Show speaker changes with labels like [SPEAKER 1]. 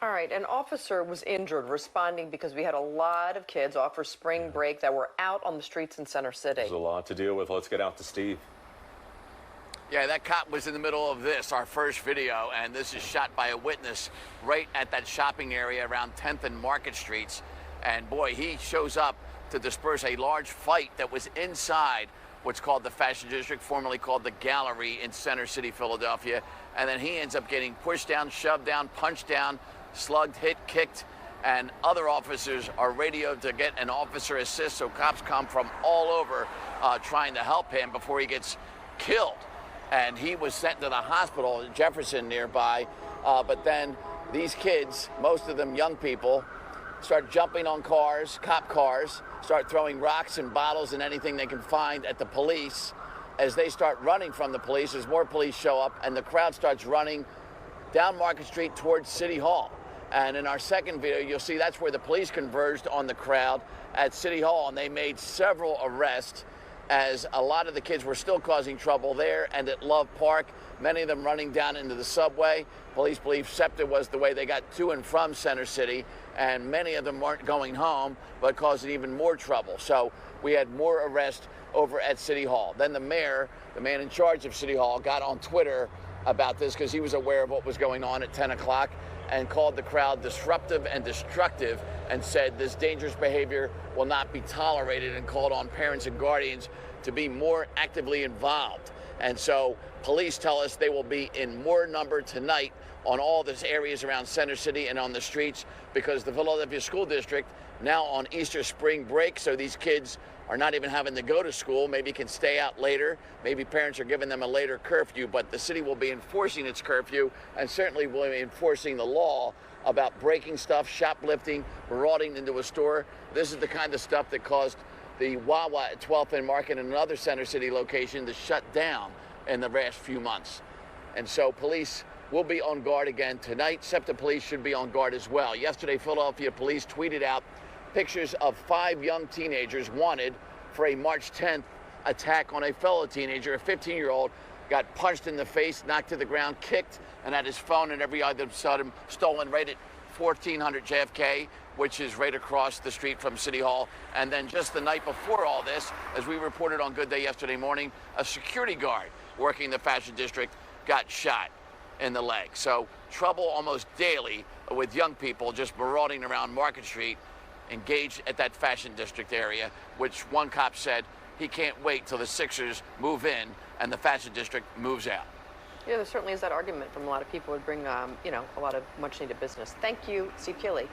[SPEAKER 1] All right, an officer was injured responding because we had a lot of kids off for spring break that were out on the streets in Center City.
[SPEAKER 2] There's a lot to deal with. Let's get out to Steve.
[SPEAKER 3] Yeah, that cop was in the middle of this, our first video, and this is shot by a witness right at that shopping area around 10th and Market Streets. And boy, he shows up to disperse a large fight that was inside what's called the Fashion District, formerly called the Gallery in Center City, Philadelphia. And then he ends up getting pushed down, shoved down, punched down, slugged, hit, kicked, and other officers are radioed to get an officer assist. So cops come from all over trying to help him before he gets killed. And he was sent to the hospital in Jefferson nearby. But then these kids, most of them young people, start jumping on cars, cop cars, start throwing rocks and bottles and anything they can find at the police. As they start running from the police, as more police show up, and the crowd starts running down Market Street towards City Hall. And in our second video, you'll see that's where the police converged on the crowd at City Hall, and they made several arrests, as a lot of the kids were still causing trouble there and at Love Park, many of them running down into the subway. Police believe SEPTA was the way they got to and from Center City, and many of them weren't going home, but causing even more trouble. So we had more arrests over at City Hall. Then the mayor, the man in charge of City Hall, got on Twitter about this because he was aware of what was going on at 10 o'clock and called the crowd disruptive and destructive and said this dangerous behavior will not be tolerated, and called on parents and guardians to be more actively involved. And so police tell us they will be in more number tonight on all these areas around Center City and on the streets, because the Philadelphia School District now on Easter spring break, so these kids are not even having to go to school, maybe can stay out later, maybe parents are giving them a later curfew, but the city will be enforcing its curfew and certainly will be enforcing the law about breaking stuff, shoplifting, marauding into a store. This is the kind of stuff that caused the Wawa at 12th and Market and another Center City location to shut down in the last few months. And so police will be on guard again tonight. SEPTA police should be on guard as well. Yesterday, Philadelphia police tweeted out pictures of 5 young teenagers wanted for a March 10th attack on a fellow teenager. A 15-year-old got punched in the face, knocked to the ground, kicked, and had his phone and every item stolen right at 1400 JFK, which is right across the street from City Hall. And then just the night before all this, as we reported on Good Day yesterday morning, a security guard working the Fashion District got shot in the leg. So trouble almost daily with young people just marauding around Market Street, engaged at that Fashion District area, which one cop said he can't wait till the Sixers move in and the Fashion District moves out.
[SPEAKER 1] Yeah, there certainly is that argument from a lot of people. Would bring, a lot of much needed business. Thank you, Steve Keeley.